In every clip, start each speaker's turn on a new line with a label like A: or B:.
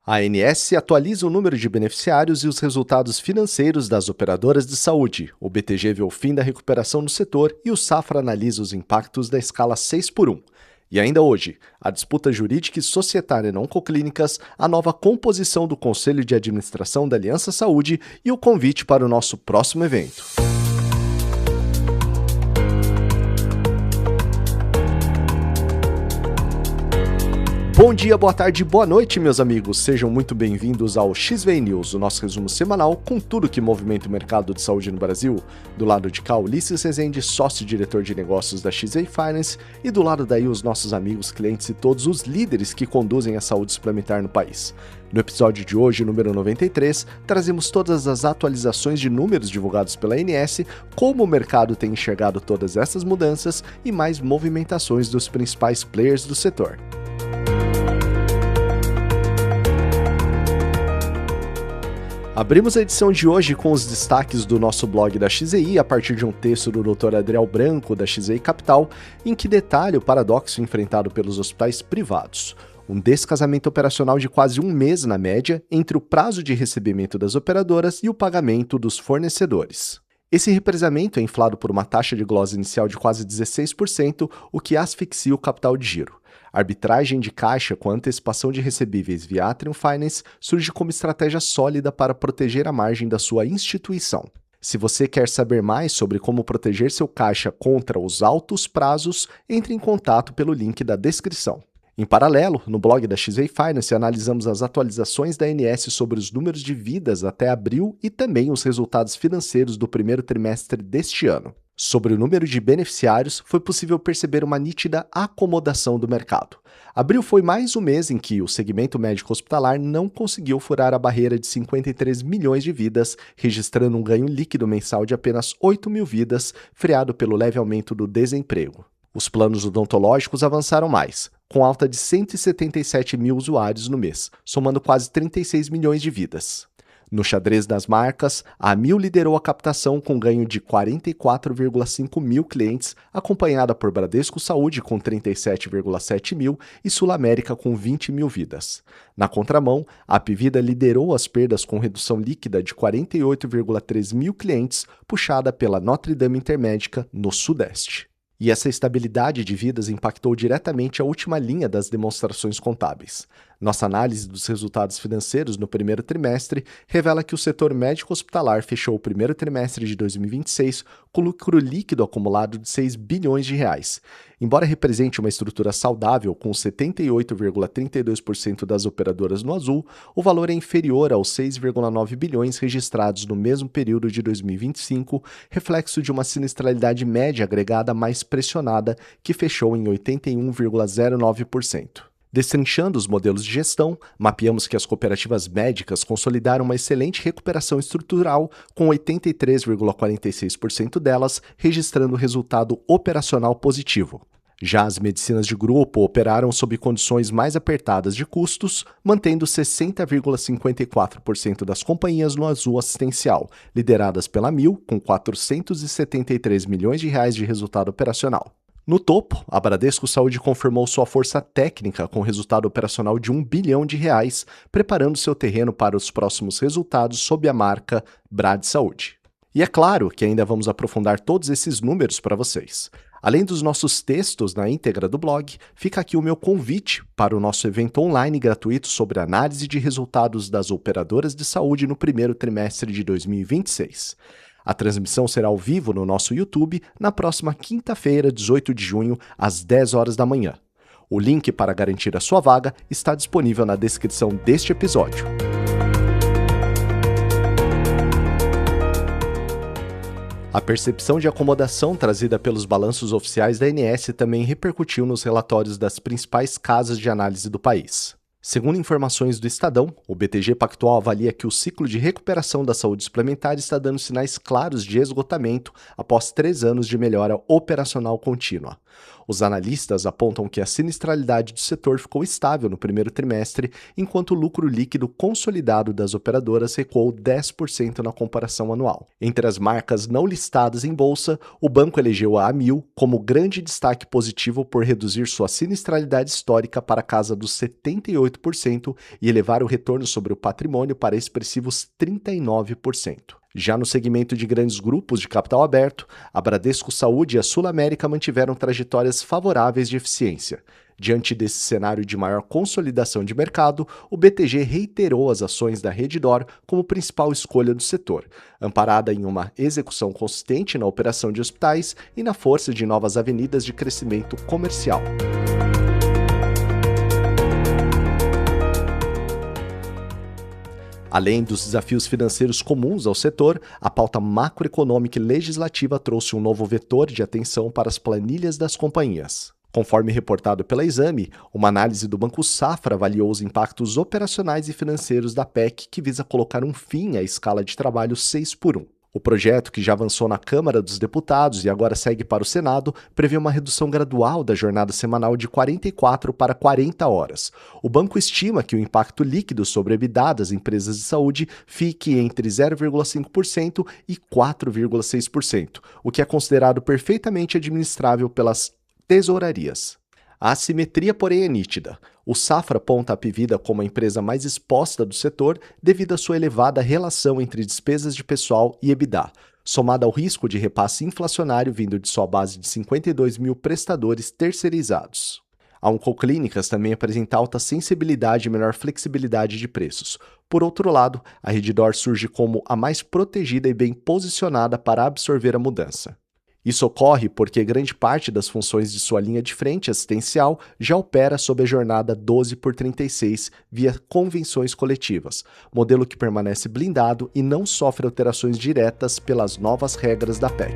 A: A ANS atualiza o número de beneficiários e os resultados financeiros das operadoras de saúde. O BTG vê o fim da recuperação no setor e o Safra analisa os impactos da escala 6x1. E ainda hoje, a disputa jurídica e societária não conclínicas, a nova composição do Conselho de Administração da Aliança Saúde e o convite para o nosso próximo evento. Bom dia, boa tarde, boa noite, meus amigos. Sejam muito bem-vindos ao XVA News, o nosso resumo semanal com tudo que movimenta o mercado de saúde no Brasil. Do lado de cá, Ulisses Rezende, sócio-diretor de negócios da XVA Finance, e do lado daí os nossos amigos, clientes e todos os líderes que conduzem a saúde suplementar no país. No episódio de hoje, número 93, trazemos todas as atualizações de números divulgados pela ANS, como o mercado tem enxergado todas essas mudanças e mais movimentações dos principais players do setor. Abrimos a edição de hoje com os destaques do nosso blog da XEI, a partir de um texto do Dr. Adriel Branco, da XEI Capital, em que detalha o paradoxo enfrentado pelos hospitais privados. Um descasamento operacional de quase um mês na média entre o prazo de recebimento das operadoras e o pagamento dos fornecedores. Esse represamento é inflado por uma taxa de glosa inicial de quase 16%, o que asfixia o capital de giro. A arbitragem de caixa com antecipação de recebíveis via Atrium Finance surge como estratégia sólida para proteger a margem da sua instituição. Se você quer saber mais sobre como proteger seu caixa contra os altos prazos, entre em contato pelo link da descrição. Em paralelo, no blog da XVA Finance, analisamos as atualizações da ANS sobre os números de vidas até abril e também os resultados financeiros do primeiro trimestre deste ano. Sobre o número de beneficiários, foi possível perceber uma nítida acomodação do mercado. Abril foi mais um mês em que o segmento médico hospitalar não conseguiu furar a barreira de 53 milhões de vidas, registrando um ganho líquido mensal de apenas 8 mil vidas, freado pelo leve aumento do desemprego. Os planos odontológicos avançaram mais, com alta de 177 mil usuários no mês, somando quase 36 milhões de vidas. No xadrez das marcas, a Amil liderou a captação com ganho de 44,5 mil clientes, acompanhada por Bradesco Saúde com 37,7 mil e Sul América com 20 mil vidas. Na contramão, a Apvida liderou as perdas com redução líquida de 48,3 mil clientes, puxada pela Notre Dame Intermédica no Sudeste. E essa estabilidade de vidas impactou diretamente a última linha das demonstrações contábeis. Nossa análise dos resultados financeiros no primeiro trimestre revela que o setor médico-hospitalar fechou o primeiro trimestre de 2026 com lucro líquido acumulado de 6 bilhões de reais. Embora represente uma estrutura saudável com 78,32% das operadoras no azul, o valor é inferior aos 6,9 bilhões registrados no mesmo período de 2025, reflexo de uma sinistralidade média agregada mais pressionada, que fechou em 81,09%. Destrinchando os modelos de gestão, mapeamos que as cooperativas médicas consolidaram uma excelente recuperação estrutural, com 83,46% delas registrando resultado operacional positivo. Já as medicinas de grupo operaram sob condições mais apertadas de custos, mantendo 60,54% das companhias no azul assistencial, lideradas pela Amil, com 473 milhões de reais de resultado operacional. No topo, a Bradesco Saúde confirmou sua força técnica com resultado operacional de 1 bilhão de reais, preparando seu terreno para os próximos resultados sob a marca Brad Saúde. E é claro que ainda vamos aprofundar todos esses números para vocês. Além dos nossos textos na íntegra do blog, fica aqui o meu convite para o nosso evento online gratuito sobre análise de resultados das operadoras de saúde no primeiro trimestre de 2026. A transmissão será ao vivo no nosso YouTube na próxima quinta-feira, 18 de junho, às 10 horas da manhã. O link para garantir a sua vaga está disponível na descrição deste episódio. A percepção de acomodação trazida pelos balanços oficiais da ANS também repercutiu nos relatórios das principais casas de análise do país. Segundo informações do Estadão, o BTG Pactual avalia que o ciclo de recuperação da saúde suplementar está dando sinais claros de esgotamento após 3 anos de melhora operacional contínua. Os analistas apontam que a sinistralidade do setor ficou estável no primeiro trimestre, enquanto o lucro líquido consolidado das operadoras recuou 10% na comparação anual. Entre as marcas não listadas em bolsa, o banco elegeu a Amil como grande destaque positivo por reduzir sua sinistralidade histórica para a casa dos 78% e elevar o retorno sobre o patrimônio para expressivos 39%. Já no segmento de grandes grupos de capital aberto, a Bradesco Saúde e a Sul América mantiveram trajetórias favoráveis de eficiência. Diante desse cenário de maior consolidação de mercado, o BTG reiterou as ações da Redditor como principal escolha do setor, amparada em uma execução consistente na operação de hospitais e na força de novas avenidas de crescimento comercial. Além dos desafios financeiros comuns ao setor, a pauta macroeconômica e legislativa trouxe um novo vetor de atenção para as planilhas das companhias. Conforme reportado pela Exame, uma análise do Banco Safra avaliou os impactos operacionais e financeiros da PEC que visa colocar um fim à escala de trabalho 6x1. O projeto, que já avançou na Câmara dos Deputados e agora segue para o Senado, prevê uma redução gradual da jornada semanal de 44 para 40 horas. O banco estima que o impacto líquido sobre a EBITDA das empresas de saúde fique entre 0,5% e 4,6%, o que é considerado perfeitamente administrável pelas tesourarias. A assimetria, porém, é nítida. O Safra aponta a Apvida como a empresa mais exposta do setor devido à sua elevada relação entre despesas de pessoal e EBITDA, somada ao risco de repasse inflacionário vindo de sua base de 52 mil prestadores terceirizados. A Oncoclínicas também apresenta alta sensibilidade e menor flexibilidade de preços. Por outro lado, a Redditor surge como a mais protegida e bem posicionada para absorver a mudança. Isso ocorre porque grande parte das funções de sua linha de frente assistencial já opera sob a jornada 12x36 via convenções coletivas, modelo que permanece blindado e não sofre alterações diretas pelas novas regras da PEC.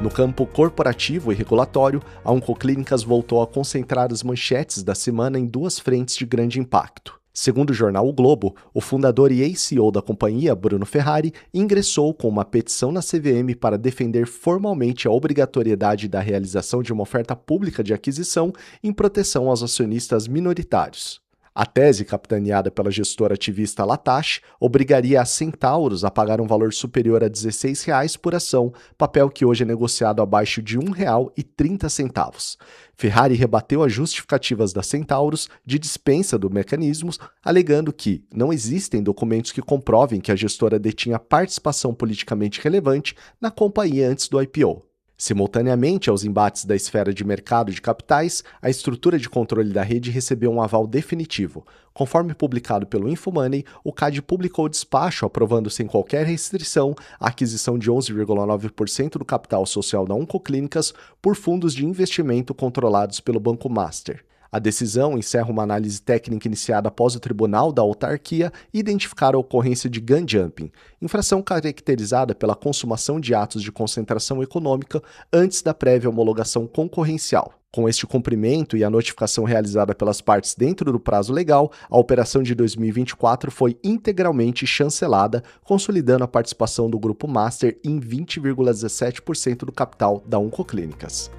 A: No campo corporativo e regulatório, a Oncoclínicas voltou a concentrar as manchetes da semana em duas frentes de grande impacto. Segundo o jornal O Globo, o fundador e ex-CEO da companhia, Bruno Ferrari, ingressou com uma petição na CVM para defender formalmente a obrigatoriedade da realização de uma oferta pública de aquisição em proteção aos acionistas minoritários. A tese, capitaneada pela gestora ativista Latache, obrigaria a Centauros a pagar um valor superior a R$ 16 por ação, papel que hoje é negociado abaixo de R$ 1,30. Ferrari rebateu as justificativas da Centauros de dispensa do mecanismo, alegando que não existem documentos que comprovem que a gestora detinha participação politicamente relevante na companhia antes do IPO. Simultaneamente aos embates da esfera de mercado de capitais, a estrutura de controle da rede recebeu um aval definitivo. Conforme publicado pelo Infomoney, o CAD publicou o despacho aprovando sem qualquer restrição a aquisição de 11,9% do capital social da Oncoclínicas por fundos de investimento controlados pelo Banco Master. A decisão encerra uma análise técnica iniciada após o Tribunal da Autarquia identificar a ocorrência de gun jumping, infração caracterizada pela consumação de atos de concentração econômica antes da prévia homologação concorrencial. Com este cumprimento e a notificação realizada pelas partes dentro do prazo legal, a operação de 2024 foi integralmente chancelada, consolidando a participação do Grupo Master em 20,17% do capital da Oncoclínicas.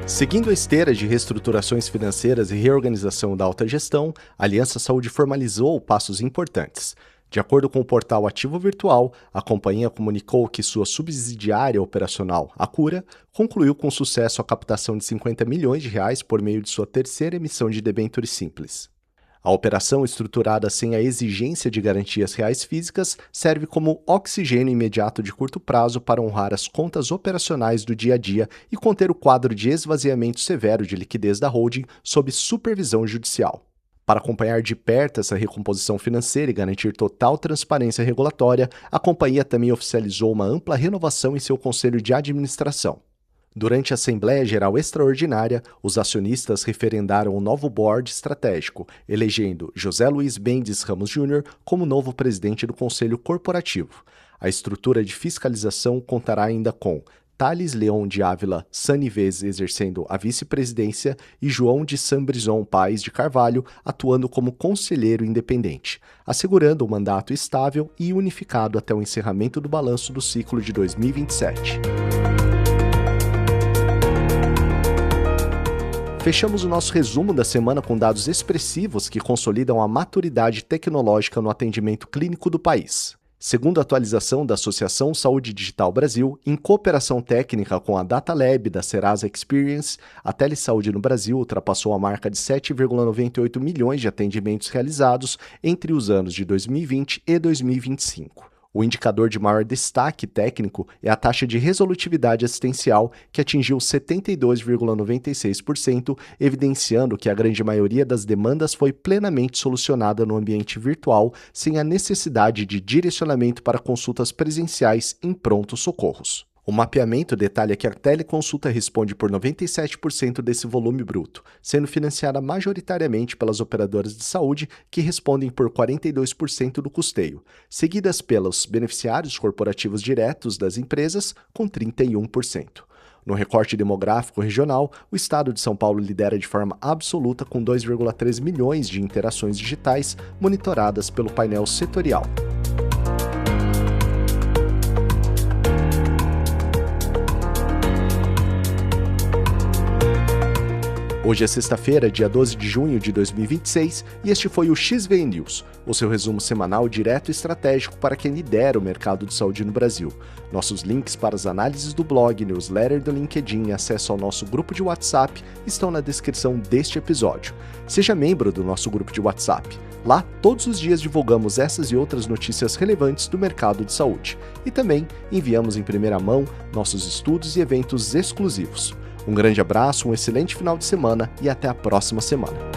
A: Seguindo a esteira de reestruturações financeiras e reorganização da alta gestão, a Aliança Saúde formalizou passos importantes. De acordo com o portal Ativo Virtual, a companhia comunicou que sua subsidiária operacional, a Cura, concluiu com sucesso a captação de R$ 50 milhões por meio de sua terceira emissão de debêntures simples. A operação, estruturada sem a exigência de garantias reais físicas, serve como oxigênio imediato de curto prazo para honrar as contas operacionais do dia a dia e conter o quadro de esvaziamento severo de liquidez da holding sob supervisão judicial. Para acompanhar de perto essa recomposição financeira e garantir total transparência regulatória, a companhia também oficializou uma ampla renovação em seu conselho de administração. Durante a Assembleia Geral Extraordinária, os acionistas referendaram o novo board estratégico, elegendo José Luiz Mendes Ramos Júnior como novo presidente do Conselho Corporativo. A estrutura de fiscalização contará ainda com Thales Leon de Ávila Sanivez exercendo a vice-presidência e João de Sambrison Paes de Carvalho atuando como conselheiro independente, assegurando um mandato estável e unificado até o encerramento do balanço do ciclo de 2027. Fechamos o nosso resumo da semana com dados expressivos que consolidam a maturidade tecnológica no atendimento clínico do país. Segundo a atualização da Associação Saúde Digital Brasil, em cooperação técnica com a Data Lab da Serasa Experience, a telesaúde no Brasil ultrapassou a marca de 7,98 milhões de atendimentos realizados entre os anos de 2020 e 2025. O indicador de maior destaque técnico é a taxa de resolutividade assistencial, que atingiu 72,96%, evidenciando que a grande maioria das demandas foi plenamente solucionada no ambiente virtual, sem a necessidade de direcionamento para consultas presenciais em prontos socorros. O mapeamento detalha que a teleconsulta responde por 97% desse volume bruto, sendo financiada majoritariamente pelas operadoras de saúde, que respondem por 42% do custeio, seguidas pelos beneficiários corporativos diretos das empresas, com 31%. No recorte demográfico regional, o estado de São Paulo lidera de forma absoluta com 2,3 milhões de interações digitais monitoradas pelo painel setorial. Hoje é sexta-feira, dia 12 de junho de 2026, e este foi o XVE News, o seu resumo semanal direto e estratégico para quem lidera o mercado de saúde no Brasil. Nossos links para as análises do blog, newsletter do LinkedIn e acesso ao nosso grupo de WhatsApp estão na descrição deste episódio. Seja membro do nosso grupo de WhatsApp. Lá, todos os dias divulgamos essas e outras notícias relevantes do mercado de saúde. E também enviamos em primeira mão nossos estudos e eventos exclusivos. Um grande abraço, um excelente final de semana e até a próxima semana.